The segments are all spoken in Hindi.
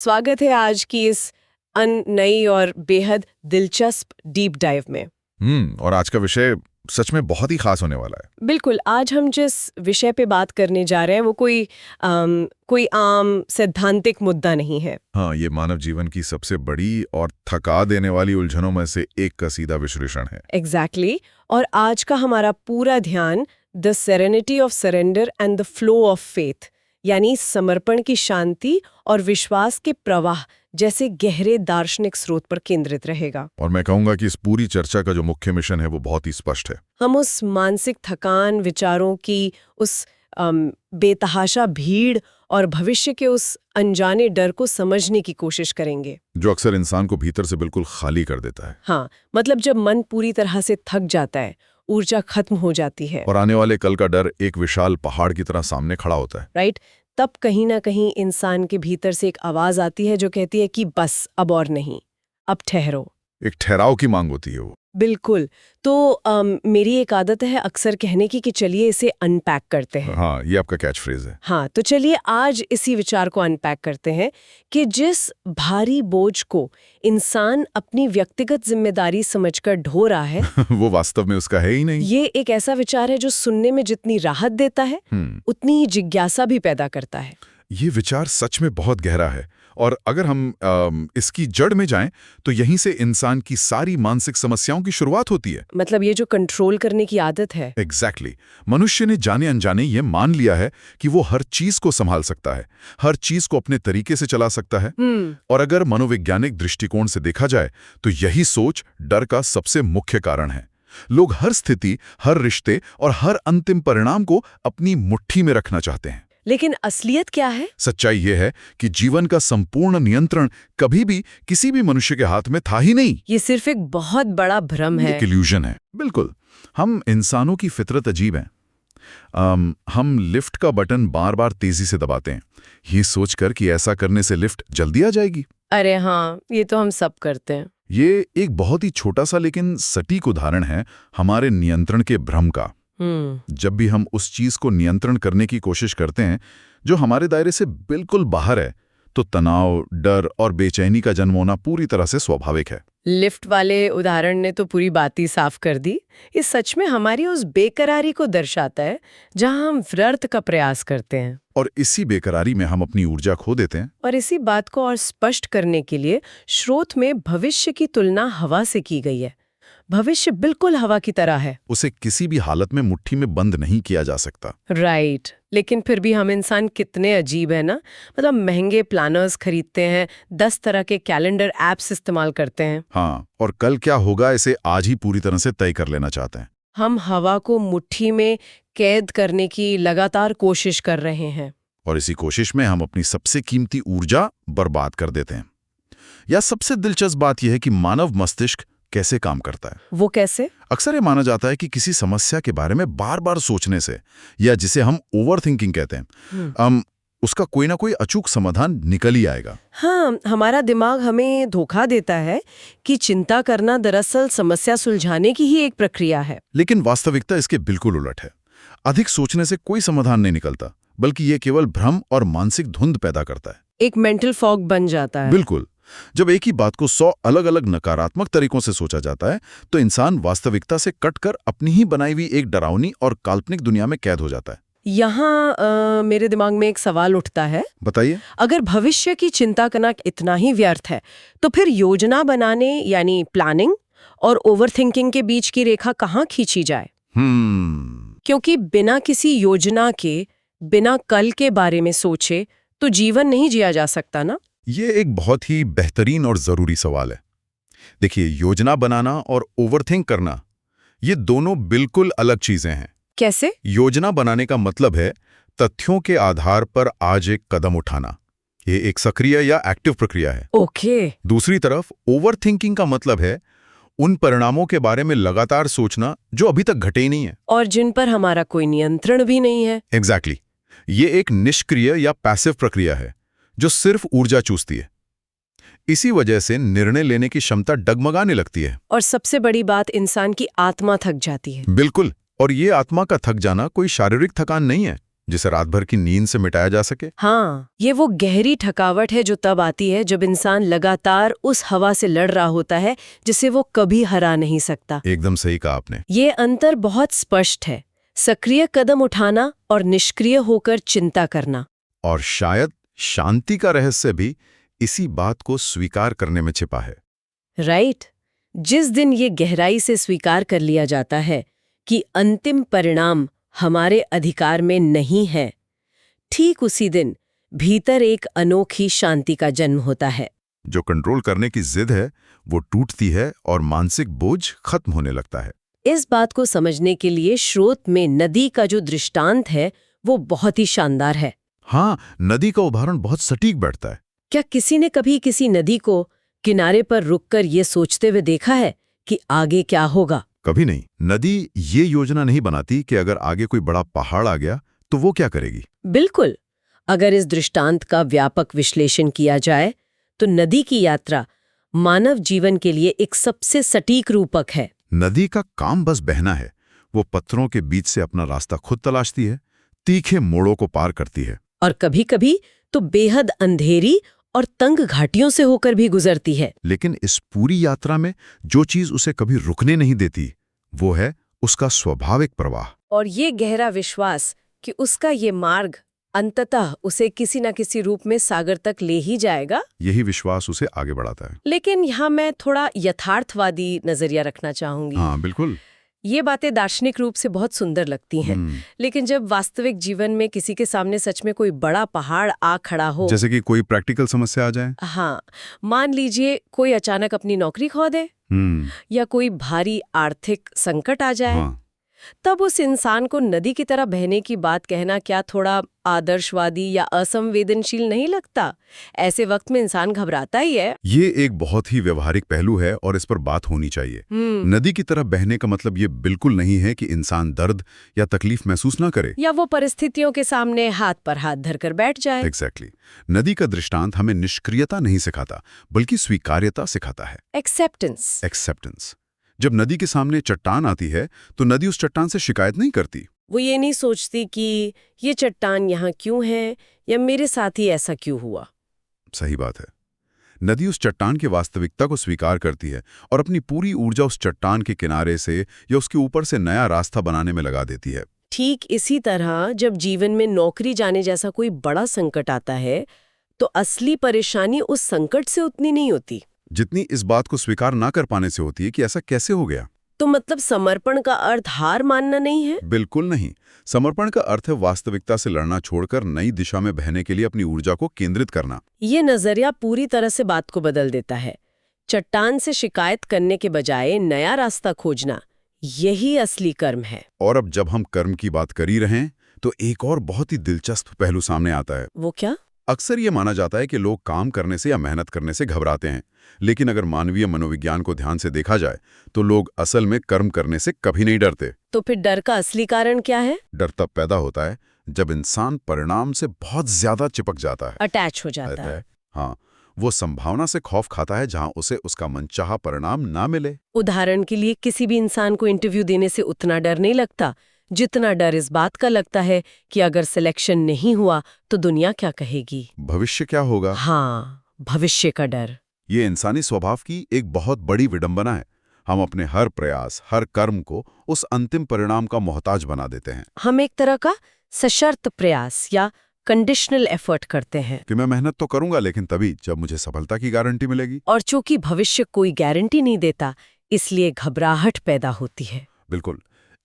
स्वागत है आज की इस नई और बेहद दिलचस्प डीप डाइव में। और आज का विषय सच में बहुत ही खास होने वाला है। बिल्कुल, आज हम जिस विषय पे बात करने जा रहे हैं वो कोई आम सैद्धांतिक मुद्दा नहीं है। हाँ, ये मानव जीवन की सबसे बड़ी और थका देने वाली उलझनों में से एक का सीधा विश्लेषण है। एग्जैक्टली। और आज का हमारा पूरा ध्यान the serenity of surrender and the flow of faith, यानी समर्पण की शांति और विश्वास के प्रवाह जैसे गहरे दार्शनिक स्रोत पर केंद्रित रहेगा। और मैं कहूंगा कि इस पूरी चर्चा का जो मुख्य मिशन है वो बहुत ही स्पष्ट है। हम उस मानसिक थकान, विचारों की उस बेतहाशा भीड़ और भविष्य के उस अनजाने डर को समझने की कोशिश करेंगे, जो अक्सर इंसान को भीतर से बिल्कुल खाली कर देता है। हाँ, मतलब जब मन पूरी तरह से थक जाता है, ऊर्जा खत्म हो जाती है और आने वाले कल का डर एक विशाल पहाड़ की तरह सामने खड़ा होता है। राइट। तब कहीं ना कहीं इंसान के भीतर से एक आवाज आती है जो कहती है कि बस अब और नहीं, अब ठहरो। एक ठहराव की मांग होती है वो। बिल्कुल। तो मेरी एक आदत है अक्सर कहने की कि चलिए इसे अनपैक करते हैं। हाँ, ये आपका कैच फ्रेज है। हाँ, तो चलिए आज इसी विचार को अनपैक करते हैं कि जिस भारी बोझ को इंसान अपनी व्यक्तिगत जिम्मेदारी समझकर ढो रहा है वो वास्तव में उसका है ही नहीं। ये एक ऐसा विचार है जो सुनने में जितनी राहत देता है उतनी ही जिज्ञासा भी पैदा करता है। ये विचार सच में बहुत गहरा है, और अगर हम इसकी जड़ में जाएं तो यहीं से इंसान की सारी मानसिक समस्याओं की शुरुआत होती है। मतलब ये जो कंट्रोल करने की आदत है। एग्जैक्टली। मनुष्य ने जाने अनजाने ये मान लिया है कि वो हर चीज को संभाल सकता है, हर चीज को अपने तरीके से चला सकता है। और अगर मनोवैज्ञानिक दृष्टिकोण से देखा जाए तो यही सोच डर का सबसे मुख्य कारण है। लोग हर स्थिति, हर रिश्ते और हर अंतिम परिणाम को अपनी मुट्ठी में रखना चाहते हैं। लेकिन असलियत क्या है? सच्चाई यह है कि जीवन का संपूर्ण नियंत्रण कभी भी किसी भी मनुष्य के हाथ में था ही नहीं। ये सिर्फ एक बहुत बड़ा भ्रम है, एक इल्यूजन है। बिल्कुल। हम इंसानों की फितरत अजीब है। हम लिफ्ट का बटन बार बार तेजी से दबाते हैं, ये सोचकर कि ऐसा करने से लिफ्ट जल्दी आ जाएगी। अरे हाँ, ये तो हम सब करते हैं। ये एक बहुत ही छोटा सा लेकिन सटीक उदाहरण है हमारे नियंत्रण के भ्रम का। जब भी हम उस चीज को नियंत्रण करने की कोशिश करते हैं जो हमारे दायरे से बिल्कुल बाहर है, तो तनाव, डर और बेचैनी का जन्म होना पूरी तरह से स्वाभाविक है। लिफ्ट वाले उदाहरण ने तो पूरी बात ही साफ कर दी। ये सच में हमारी उस बेकरारी को दर्शाता है जहां हम व्यर्थ का प्रयास करते हैं, और इसी बेकरारी में हम अपनी ऊर्जा खो देते हैं। और इसी बात को और स्पष्ट करने के लिए स्रोत में भविष्य की तुलना हवा से की गई है। भविष्य बिल्कुल हवा की तरह है, उसे किसी भी हालत में मुट्ठी में बंद नहीं किया जा सकता। राइट। लेकिन फिर भी हम इंसान कितने अजीब है ना। मतलब महंगे प्लानर्स खरीदते हैं, 10 तरह के कैलेंडर एप्स इस्तेमाल करते हैं। हाँ, और कल क्या होगा इसे आज ही पूरी तरह से तय कर लेना चाहते हैं। हम हवा को मुट्ठी में कैद करने की लगातार कोशिश कर रहे हैं, और इसी कोशिश में हम अपनी सबसे कीमती ऊर्जा बर्बाद कर देते हैं। या सबसे दिलचस्प बात यह है कि मानव मस्तिष्क कैसे काम करता है। वो कैसे? अक्सर ये माना जाता है कि किसी समस्या के बारे में बार बार सोचने से, या जिसे हम ओवर थिंकिंग कहते हैं, उसका कोई ना कोई अचूक समाधान निकल ही आएगा। हाँ, हमारा दिमाग हमें धोखा देता है कि चिंता करना दरअसल समस्या सुलझाने की ही एक प्रक्रिया है। लेकिन वास्तविकता इसके बिल्कुल उलट है। अधिक सोचने से कोई समाधान नहीं निकलता, बल्कि ये केवल भ्रम और मानसिक धुंध पैदा करता है। एक मेंटल फॉग बन जाता है। बिल्कुल। जब एक ही बात को 100 अलग-अलग नकारात्मक तरीकों से सोचा जाता है, तो इंसान वास्तविकता से कटकर अपनी ही बनाई हुई एक डरावनी और काल्पनिक दुनिया में कैद हो जाता है। यहाँ मेरे दिमाग में एक सवाल उठता है। बताइए। अगर भविष्य की चिंता करना इतना ही व्यर्थ है, तो फिर योजना बनाने यानी प्लानिंग और ओवरथिंकिंग के बीच की रेखा कहाँ खींची जाए? क्योंकि बिना किसी योजना के, बिना कल के बारे में सोचे तो जीवन नहीं जिया जा सकता ना। ये एक बहुत ही बेहतरीन और जरूरी सवाल है। देखिए, योजना बनाना और ओवरथिंक करना, ये दोनों बिल्कुल अलग चीजें हैं। कैसे? योजना बनाने का मतलब है तथ्यों के आधार पर आज एक कदम उठाना। ये एक सक्रिय या एक्टिव प्रक्रिया है। ओके। दूसरी तरफ ओवरथिंकिंग का मतलब है उन परिणामों के बारे में लगातार सोचना जो अभी तक घटे ही नहीं है, और जिन पर हमारा कोई नियंत्रण भी नहीं है। एग्जैक्टली। ये एक निष्क्रिय या पैसिव प्रक्रिया है जो सिर्फ ऊर्जा चूसती है। इसी वजह से निर्णय लेने की क्षमता डगमगाने लगती है। और सबसे बड़ी बात, इंसान की आत्मा थक जाती है। बिल्कुल। और ये आत्मा का थक जाना कोई शारीरिक थकान नहीं है, जिसे रात भर की नींद से मिटाया जा सके। हाँ, ये वो गहरी थकावट है जो तब आती है जब इंसान लगातार उस हवा से लड़ रहा होता है जिसे वो कभी हरा नहीं सकता। एकदम सही कहा आपने। ये अंतर बहुत स्पष्ट है, सक्रिय कदम उठाना और निष्क्रिय होकर चिंता करना। और शायद शांति का रहस्य भी इसी बात को स्वीकार करने में छिपा है। राइट। जिस दिन ये गहराई से स्वीकार कर लिया जाता है कि अंतिम परिणाम हमारे अधिकार में नहीं है, ठीक उसी दिन भीतर एक अनोखी शांति का जन्म होता है। जो कंट्रोल करने की जिद है वो टूटती है और मानसिक बोझ खत्म होने लगता है। इस बात को समझने के लिए स्रोत में नदी का जो दृष्टांत है वो बहुत ही शानदार है। हाँ, नदी का उदाहरण बहुत सटीक बैठता है। क्या किसी ने कभी किसी नदी को किनारे पर रुककर ये सोचते हुए देखा है कि आगे क्या होगा? कभी नहीं। नदी ये योजना नहीं बनाती कि अगर आगे कोई बड़ा पहाड़ आ गया तो वो क्या करेगी। बिल्कुल। अगर इस दृष्टांत का व्यापक विश्लेषण किया जाए तो नदी की यात्रा मानव जीवन के लिए एक सबसे सटीक रूपक है। नदी का काम बस बहना है। वो पत्थरों के बीच से अपना रास्ता खुद तलाशती है, तीखे मोड़ों को पार करती है और कभी-कभी तो बेहद अंधेरी और तंग घाटियों से होकर भी गुजरती है। लेकिन इस पूरी यात्रा में जो चीज उसे कभी रुकने नहीं देती वो है उसका स्वाभाविक प्रवाह। और ये गहरा विश्वास कि उसका ये मार्ग अंततः उसे किसी न किसी रूप में सागर तक ले ही जाएगा, यही विश्वास उसे आगे बढ़ाता है। लेकिन यहाँ मैं थोड़ा यथार्थवादी नजरिया रखना चाहूंगी। हाँ, बिल्कुल। ये बातें दार्शनिक रूप से बहुत सुंदर लगती हैं, लेकिन जब वास्तविक जीवन में किसी के सामने सच में कोई बड़ा पहाड़ आ खड़ा हो, जैसे कि कोई प्रैक्टिकल समस्या आ जाए। हाँ, मान लीजिए कोई अचानक अपनी नौकरी खो दे या कोई भारी आर्थिक संकट आ जाए, हाँ। तब उस इंसान को नदी की तरह बहने की बात कहना क्या थोड़ा आदर्शवादी या असंवेदनशील नहीं लगता? ऐसे वक्त में इंसान घबराता ही है। ये एक बहुत ही व्यवहारिक पहलू है और इस पर बात होनी चाहिए। नदी की तरह बहने का मतलब ये बिल्कुल नहीं है कि इंसान दर्द या तकलीफ महसूस ना करे या वो परिस्थितियों के सामने हाथ पर हाथ धरकर बैठ जाए। एग्जैक्टली। नदी का दृष्टांत हमें निष्क्रियता नहीं सिखाता बल्कि स्वीकार्यता सिखाता है। एक्सेप्टेंस। जब नदी के सामने चट्टान आती है तो नदी उस चट्टान से शिकायत नहीं करती। वो ये नहीं सोचती कि ये चट्टान यहाँ क्यों है या मेरे साथ ही ऐसा क्यों हुआ। सही बात है। नदी उस चट्टान की वास्तविकता को स्वीकार करती है और अपनी पूरी ऊर्जा उस चट्टान के किनारे से या उसके ऊपर से नया रास्ता बनाने में लगा देती है। ठीक इसी तरह जब जीवन में नौकरी जाने जैसा कोई बड़ा संकट आता है तो असली परेशानी उस संकट से उतनी नहीं होती जितनी इस बात को स्वीकार ना कर पाने से होती है कि ऐसा कैसे हो गया। तो मतलब समर्पण का अर्थ हार मानना नहीं है? बिल्कुल नहीं। समर्पण का अर्थ है वास्तविकता से लड़ना छोड़कर नई दिशा में बहने के लिए अपनी ऊर्जा को केंद्रित करना। ये नजरिया पूरी तरह से बात को बदल देता है। चट्टान से शिकायत करने के बजाय नया रास्ता खोजना, यही असली कर्म है। और अब जब हम कर्म की बात कर ही रहे हैं तो एक और बहुत ही दिलचस्प पहलू सामने आता है। वो क्या? अक्सर ये माना जाता है कि लोग काम करने से या मेहनत करने से घबराते हैं, लेकिन अगर मानवीय मनोविज्ञान को ध्यान से देखा जाए तो लोग असल में कर्म करने से कभी नहीं डरते। तो फिर डर का असली कारण क्या है? डर तब पैदा होता है जब इंसान परिणाम से बहुत ज्यादा चिपक जाता है, अटैच हो जाता है। हाँ, वो संभावना से खौफ खाता है जहां उसे उसका मनचाहा परिणाम ना मिले। उदाहरण के लिए किसी भी इंसान को इंटरव्यू देने से उतना डर नहीं लगता जितना डर इस बात का लगता है कि अगर सिलेक्शन नहीं हुआ तो दुनिया क्या कहेगी, भविष्य क्या होगा। हाँ, भविष्य का डर। ये इंसानी स्वभाव की एक बहुत बड़ी विडंबना है। हम अपने हर प्रयास, हर कर्म को उस अंतिम परिणाम का मोहताज बना देते हैं। हम एक तरह का सशर्त प्रयास या कंडीशनल एफर्ट करते हैं कि मैं मेहनत तो करूंगा लेकिन तभी जब मुझे सफलता की गारंटी मिलेगी। और चूंकि भविष्य कोई गारंटी नहीं देता इसलिए घबराहट पैदा होती है। बिल्कुल।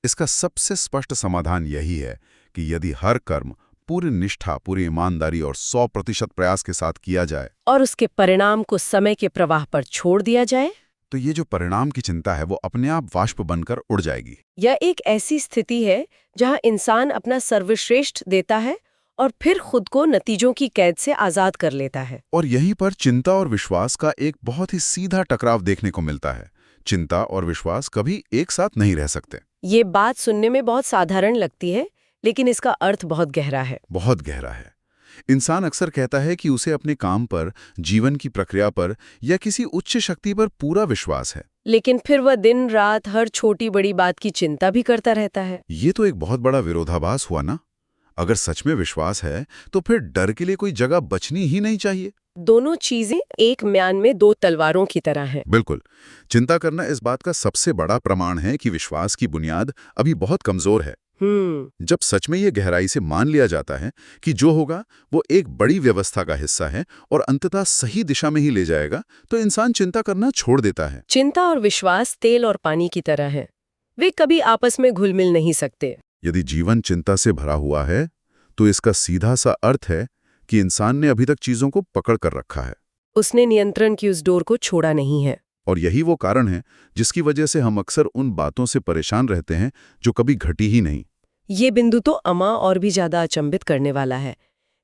इसका सबसे स्पष्ट समाधान यही है कि यदि हर कर्म पूरी निष्ठा, पूरी ईमानदारी और 100% प्रयास के साथ किया जाए और उसके परिणाम को समय के प्रवाह पर छोड़ दिया जाए तो ये जो परिणाम की चिंता है वो अपने आप वाष्प बनकर उड़ जाएगी। यह एक ऐसी स्थिति है जहां इंसान अपना सर्वश्रेष्ठ देता है और फिर खुद को नतीजों की कैद से आजाद कर लेता है। और यहीं पर चिंता और विश्वास का एक बहुत ही सीधा टकराव देखने को मिलता है। चिंता और विश्वास कभी एक साथ नहीं रह सकते। ये बात सुनने में बहुत साधारण लगती है लेकिन इसका अर्थ बहुत गहरा है। बहुत गहरा है। इंसान अक्सर कहता है कि उसे अपने काम पर, जीवन की प्रक्रिया पर या किसी उच्च शक्ति पर पूरा विश्वास है, लेकिन फिर वह दिन रात हर छोटी बड़ी बात की चिंता भी करता रहता है। ये तो एक बहुत बड़ा विरोधाभास हुआ ना। अगर सच में विश्वास है तो फिर डर के लिए कोई जगह बचनी ही नहीं चाहिए। दोनों चीजें एक म्यान में दो तलवारों की तरह हैं। बिल्कुल। चिंता करना इस बात का सबसे बड़ा प्रमाण है कि विश्वास की बुनियाद अभी बहुत कमजोर है। जब सच में ये गहराई से मान लिया जाता है कि जो होगा वो एक बड़ी व्यवस्था का हिस्सा है और अंततः सही दिशा में ही ले जाएगा, तो इंसान चिंता करना छोड़ देता है। चिंता और विश्वास तेल और पानी की तरह हैं। वे कभी आपस में घुल मिल नहीं सकते। यदि जीवन चिंता से भरा हुआ है तो इसका सीधा सा अर्थ है कि इंसान ने अभी तक चीजों को पकड़ कर रखा है। उसने नियंत्रण की उस डोर को छोड़ा नहीं है। और यही वो कारण है जिसकी वजह से हम अक्सर उन बातों से परेशान रहते हैं जो कभी घटी ही नहीं। ये बिंदु तो अमा और भी ज्यादा अचंभित करने वाला है।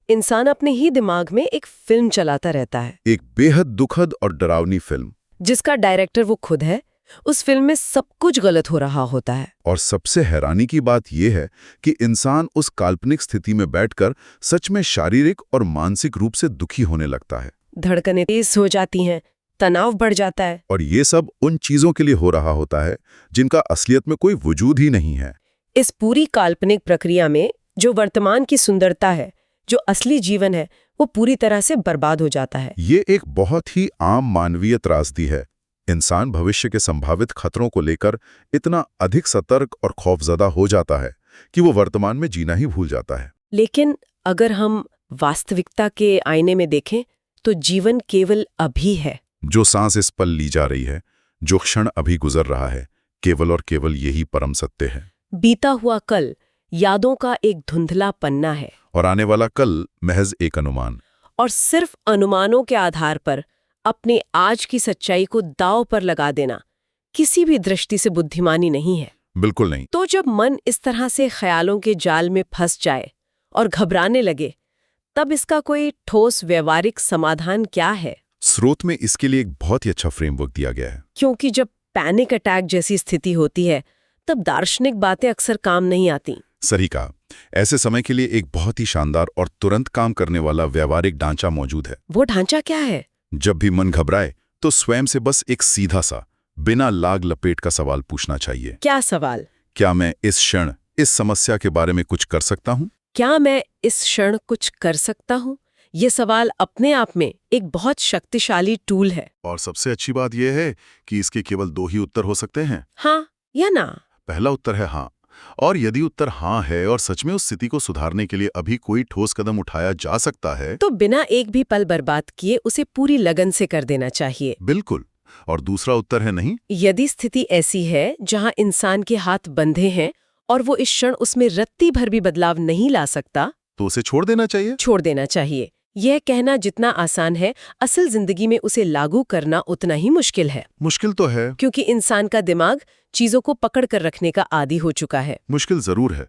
इंसान अपने ही दिमाग में एक फिल्म चलाता रहता है, एक बेहद दुखद और डरावनी फिल्म, जिसका डायरेक्टर वो खुद है। उस फिल्म में सब कुछ गलत हो रहा होता है। और सबसे हैरानी की बात यह है कि इंसान उस काल्पनिक स्थिति में बैठकर सच में शारीरिक और मानसिक रूप से दुखी होने लगता है। धड़कनें तेज हो जाती हैं, तनाव बढ़ जाता है। और ये सब उन चीजों के लिए हो रहा होता है जिनका असलियत में कोई वजूद ही नहीं है। इस पूरी काल्पनिक प्रक्रिया में जो वर्तमान की सुंदरता है, जो असली जीवन है, वो पूरी तरह से बर्बाद हो जाता है। ये एक बहुत ही आम मानवीय त्रासदी है। इंसान भविष्य के संभावित खतरों को लेकर इतना अधिक सतर्क और खौफजदा हो जाता है कि वो वर्तमान में जीना ही भूल जाता है। लेकिन अगर हम वास्तविकता के आईने में देखें तो जीवन केवल अभी है। जो सांस इस पल ली जा रही है, जो क्षण अभी गुजर रहा है, केवल और केवल यही परम सत्य है। बीता हुआ कल यादों का एक धुंधला पन्ना है, और आने वाला कल महज एक अनुमान। और सिर्फ अनुमानों के आधार पर अपने आज की सच्चाई को दांव पर लगा देना किसी भी दृष्टि से बुद्धिमानी नहीं है। बिल्कुल नहीं। तो जब मन इस तरह से ख्यालों के जाल में फंस जाए और घबराने लगे, तब इसका कोई ठोस व्यवहारिक समाधान क्या है? स्रोत में इसके लिए एक बहुत ही अच्छा फ्रेमवर्क दिया गया है। क्योंकि जब पैनिक अटैक जैसी स्थिति होती है तब दार्शनिक बातें अक्सर काम नहीं आती। सही कहा। ऐसे समय के लिए एक बहुत ही शानदार और तुरंत काम करने वाला व्यवहारिक ढांचा मौजूद है। वो ढांचा क्या है? जब भी मन घबराए तो स्वयं से बस एक सीधा सा, बिना लाग लपेट का सवाल पूछना चाहिए। क्या सवाल? क्या मैं इस क्षण इस समस्या के बारे में कुछ कर सकता हूँ? क्या मैं इस क्षण कुछ कर सकता हूँ? ये सवाल अपने आप में एक बहुत शक्तिशाली टूल है। और सबसे अच्छी बात यह है कि इसके केवल दो ही उत्तर हो सकते हैं, हाँ या ना। पहला उत्तर है हाँ, और यदि उत्तर हाँ है और सच में उस स्थिति को सुधारने के लिए अभी कोई ठोस कदम उठाया जा सकता है, तो बिना एक भी पल बर्बाद किए उसे पूरी लगन से कर देना चाहिए। बिल्कुल। और दूसरा उत्तर है नहीं। यदि स्थिति ऐसी है जहां इंसान के हाथ बंधे हैं और वो इस क्षण उसमें रत्ती भर भी बदलाव नहीं ला सकता, तो उसे छोड़ देना चाहिए। छोड़ देना चाहिए। यह कहना जितना आसान है, असल जिंदगी में उसे लागू करना उतना ही मुश्किल है। मुश्किल तो है, क्योंकि इंसान का दिमाग चीजों को पकड़ कर रखने का आदी हो चुका है। मुश्किल जरूर है,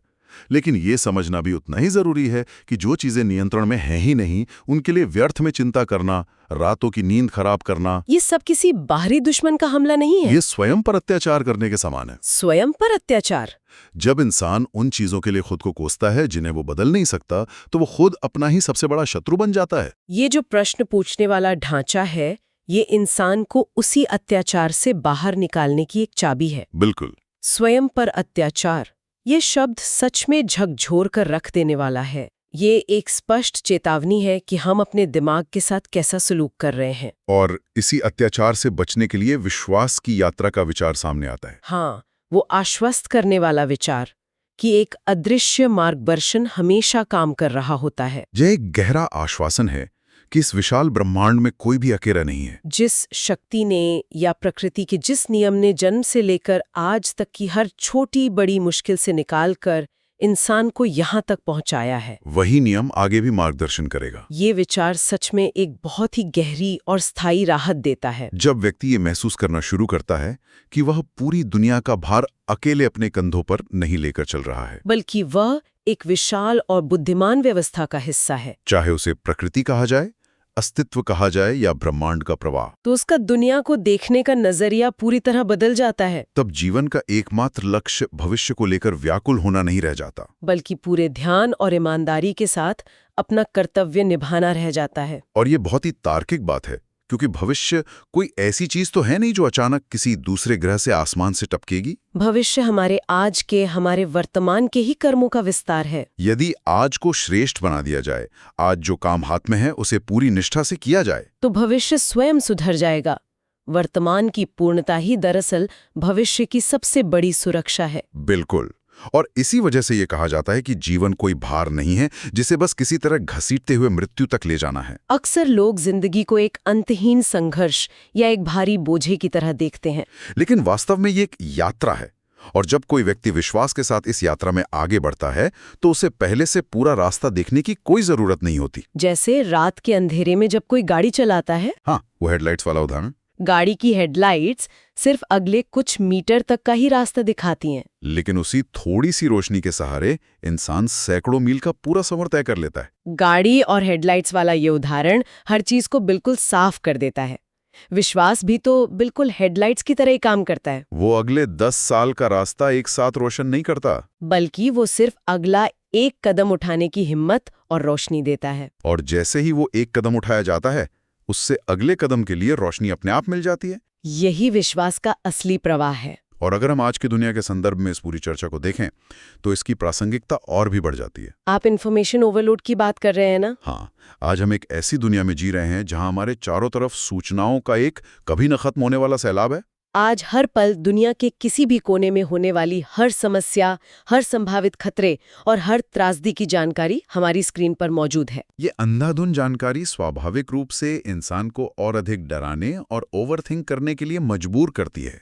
लेकिन ये समझना भी उतना ही जरूरी है कि जो चीजें नियंत्रण में हैं ही नहीं, उनके लिए व्यर्थ में चिंता करना, रातों की नींद खराब करना, ये सब किसी बाहरी दुश्मन का हमला नहीं है। ये स्वयं पर अत्याचार करने के समान है। स्वयं पर अत्याचार। जब इंसान उन चीजों के लिए खुद को कोसता है जिन्हें वो बदल नहीं सकता, तो वो खुद अपना ही सबसे बड़ा शत्रु बन जाता है। ये जो प्रश्न पूछने वाला ढांचा है, ये इंसान को उसी अत्याचार से बाहर निकालने की एक चाबी है। बिल्कुल। स्वयं पर अत्याचार, ये शब्द सच में झकझोर कर रख देने वाला है। ये एक स्पष्ट चेतावनी है कि हम अपने दिमाग के साथ कैसा सलूक कर रहे हैं। और इसी अत्याचार से बचने के लिए विश्वास की यात्रा का विचार सामने आता है। हाँ, वो आश्वस्त करने वाला विचार कि एक अदृश्य मार्गदर्शन हमेशा काम कर रहा होता है। यह एक गहरा आश्वासन है कि इस विशाल ब्रह्मांड में कोई भी अकेला नहीं है। जिस शक्ति ने या प्रकृति के जिस नियम ने जन्म से लेकर आज तक की हर छोटी बड़ी मुश्किल से निकालकर इंसान को यहाँ तक पहुँचाया है, वही नियम आगे भी मार्गदर्शन करेगा। ये विचार सच में एक बहुत ही गहरी और स्थायी राहत देता है। जब व्यक्ति ये महसूस करना शुरू करता है कि वह पूरी दुनिया का भार अकेले अपने कंधों पर नहीं लेकर चल रहा है, बल्कि वह एक विशाल और बुद्धिमान व्यवस्था का हिस्सा है, चाहे उसे प्रकृति कहा जाए, अस्तित्व कहा जाए या ब्रह्मांड का प्रवाह, तो उसका दुनिया को देखने का नजरिया पूरी तरह बदल जाता है। तब जीवन का एकमात्र लक्ष्य भविष्य को लेकर व्याकुल होना नहीं रह जाता, बल्कि पूरे ध्यान और ईमानदारी के साथ अपना कर्तव्य निभाना रह जाता है। और ये बहुत ही तार्किक बात है, क्योंकि भविष्य कोई ऐसी चीज तो है नहीं जो अचानक किसी दूसरे ग्रह से आसमान से टपकेगी। भविष्य हमारे आज के, हमारे वर्तमान के ही कर्मों का विस्तार है। यदि आज को श्रेष्ठ बना दिया जाए, आज जो काम हाथ में है उसे पूरी निष्ठा से किया जाए, तो भविष्य स्वयं सुधर जाएगा। वर्तमान की पूर्णता ही दरअसल भविष्य की सबसे बड़ी सुरक्षा है। बिल्कुल। और इसी वजह से ये कहा जाता है कि जीवन कोई भार नहीं है जिसे बस किसी तरह घसीटते हुए मृत्यु तक ले जाना है। अक्सर लोग जिंदगी को एक अंतहीन संघर्ष या एक भारी बोझे की तरह देखते हैं, लेकिन वास्तव में ये एक यात्रा है। और जब कोई व्यक्ति विश्वास के साथ इस यात्रा में आगे बढ़ता है तो उसे पहले से पूरा रास्ता देखने की कोई जरूरत नहीं होती। जैसे रात के अंधेरे में जब कोई गाड़ी चलाता है। हाँ, वो हेडलाइट्स वाला उदाहरण। गाड़ी की हेडलाइट्स सिर्फ अगले कुछ मीटर तक का ही रास्ता दिखाती हैं, लेकिन उसी थोड़ी सी रोशनी के सहारे इंसान सैकड़ों मील का पूरा सफर तय कर लेता है। गाड़ी और हेडलाइट्स वाला ये उदाहरण हर चीज को बिल्कुल साफ कर देता है। विश्वास भी तो बिल्कुल हेडलाइट्स की तरह ही काम करता है। वो अगले 10 साल का रास्ता एक साथ रोशन नहीं करता, बल्कि वो सिर्फ अगला एक कदम उठाने की हिम्मत और रोशनी देता है। और जैसे ही वो एक कदम उठाया जाता है उससे अगले कदम के लिए रोशनी अपने आप मिल जाती है। यही विश्वास का असली प्रवाह है। और अगर हम आज की दुनिया के संदर्भ में इस पूरी चर्चा को देखें तो इसकी प्रासंगिकता और भी बढ़ जाती है। आप इन्फॉर्मेशन ओवरलोड की बात कर रहे हैं ना? हाँ, आज हम एक ऐसी दुनिया में जी रहे हैं जहां हमारे चारों तरफ सूचनाओं का एक कभी न खत्म होने वाला सैलाब है। आज हर पल दुनिया के किसी भी कोने में होने वाली हर समस्या, हर संभावित खतरे और हर त्रासदी की जानकारी हमारी स्क्रीन पर मौजूद है। ये अंधाधुंध जानकारी स्वाभाविक रूप से इंसान को और अधिक डराने और ओवरथिंक करने के लिए मजबूर करती है।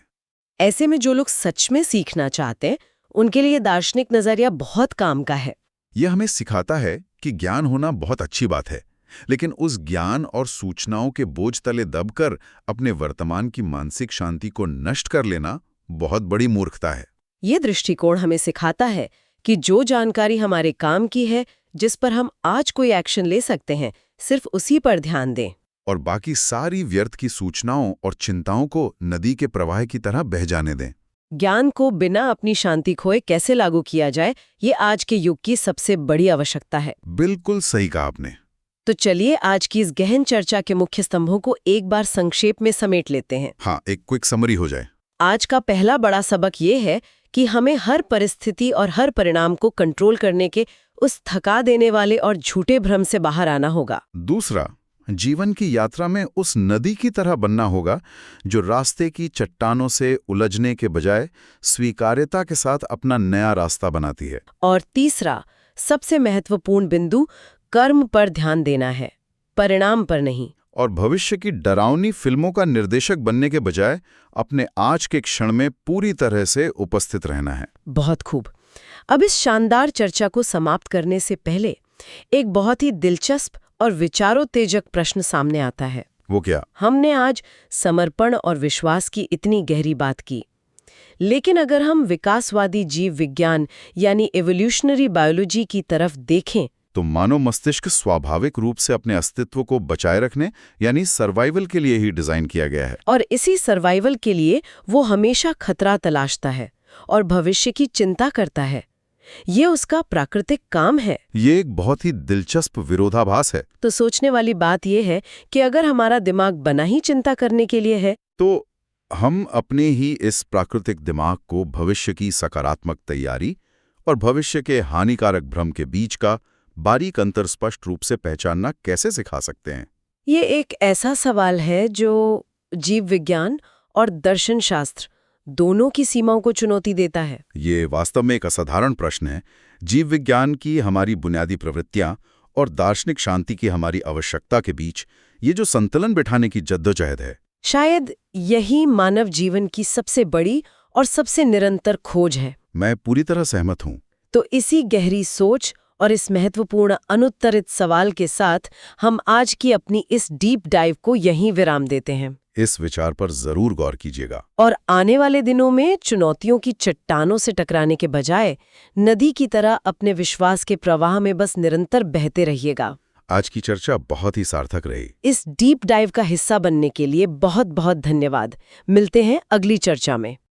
ऐसे में जो लोग सच में सीखना चाहते हैं उनके लिए दार्शनिक नजरिया बहुत काम का है। यह हमें सिखाता है कि ज्ञान होना बहुत अच्छी बात है, लेकिन उस ज्ञान और सूचनाओं के बोझ तले दबकर अपने वर्तमान की मानसिक शांति को नष्ट कर लेना बहुत बड़ी मूर्खता है। ये दृष्टिकोण हमें सिखाता है कि जो जानकारी हमारे काम की है, जिस पर हम आज कोई एक्शन ले सकते हैं, सिर्फ उसी पर ध्यान दें और बाकी सारी व्यर्थ की सूचनाओं और चिंताओं को नदी के प्रवाह की तरह बह जाने दें। ज्ञान को बिना अपनी शांति खोए कैसे लागू किया जाए, ये आज के युग की सबसे बड़ी आवश्यकता है। बिल्कुल सही कहा आपने। तो चलिए आज की इस गहन चर्चा के मुख्य स्तंभों को एक बार संक्षेप में समेट लेते हैं। हाँ, एक क्विक समरी हो जाए। आज का पहला बड़ा सबक ये है कि हमें हर परिस्थिति और हर परिणाम को कंट्रोल करने के उस थका देने वाले और झूठे भ्रम से बाहर आना होगा। दूसरा, जीवन की यात्रा में उस नदी की तरह बनना होगा जो रास्ते की चट्टानों से उलझने के बजाय स्वीकार्यता के साथ अपना नया रास्ता बनाती है। और तीसरा, सबसे महत्वपूर्ण बिंदु, कर्म पर ध्यान देना है, परिणाम पर नहीं। और भविष्य की डरावनी फिल्मों का निर्देशक बनने के बजाय अपने आज के क्षण में पूरी तरह से उपस्थित रहना है। बहुत खूब। अब इस शानदार चर्चा को समाप्त करने से पहले एक बहुत ही दिलचस्प और विचारोत्तेजक प्रश्न सामने आता है। वो क्या? हमने आज समर्पण और विश्वास की इतनी गहरी बात की, लेकिन अगर हम विकासवादी जीव विज्ञान यानी एवोल्यूशनरी बायोलॉजी की तरफ देखें तो मानव मस्तिष्क स्वाभाविक रूप से अपने अस्तित्व को बचाए रखने यानी सर्वाइवल के लिए ही डिजाइन किया गया है। और इसी सर्वाइवल के लिए वो हमेशा खतरा तलाशता है और भविष्य की चिंता करता है। ये उसका प्राकृतिक काम है। ये एक बहुत ही दिलचस्प विरोधाभास है। तो सोचने वाली बात यह है कि अगर हमारा दिमाग बना ही चिंता करने के लिए है, तो हम अपने ही इस प्राकृतिक दिमाग को भविष्य की सकारात्मक तैयारी और भविष्य के हानिकारक भ्रम के बीच का बारीक अंतर स्पष्ट रूप से पहचानना कैसे सिखा सकते हैं? ये एक ऐसा सवाल है जो जीव विज्ञान और दर्शन शास्त्र दोनों की सीमाओं को चुनौती देता है। ये वास्तव में एक असाधारण प्रश्न है। जीव विज्ञान की हमारी बुनियादी प्रवृत्तियां और दार्शनिक शांति की हमारी आवश्यकता के बीच ये जो संतुलन बिठाने की जद्दोजहद है, शायद यही मानव जीवन की सबसे बड़ी और सबसे निरंतर खोज है। मैं पूरी तरह सहमत हूं। तो इसी गहरी सोच और इस महत्वपूर्ण अनुत्तरित सवाल के साथ हम आज की अपनी इस डीप डाइव को यहीं विराम देते हैं। इस विचार पर जरूर गौर कीजिएगा और आने वाले दिनों में चुनौतियों की चट्टानों से टकराने के बजाय नदी की तरह अपने विश्वास के प्रवाह में बस निरंतर बहते रहिएगा। आज की चर्चा बहुत ही सार्थक रही। इस डीप डाइव का हिस्सा बनने के लिए बहुत बहुत धन्यवाद। मिलते हैं अगली चर्चा में।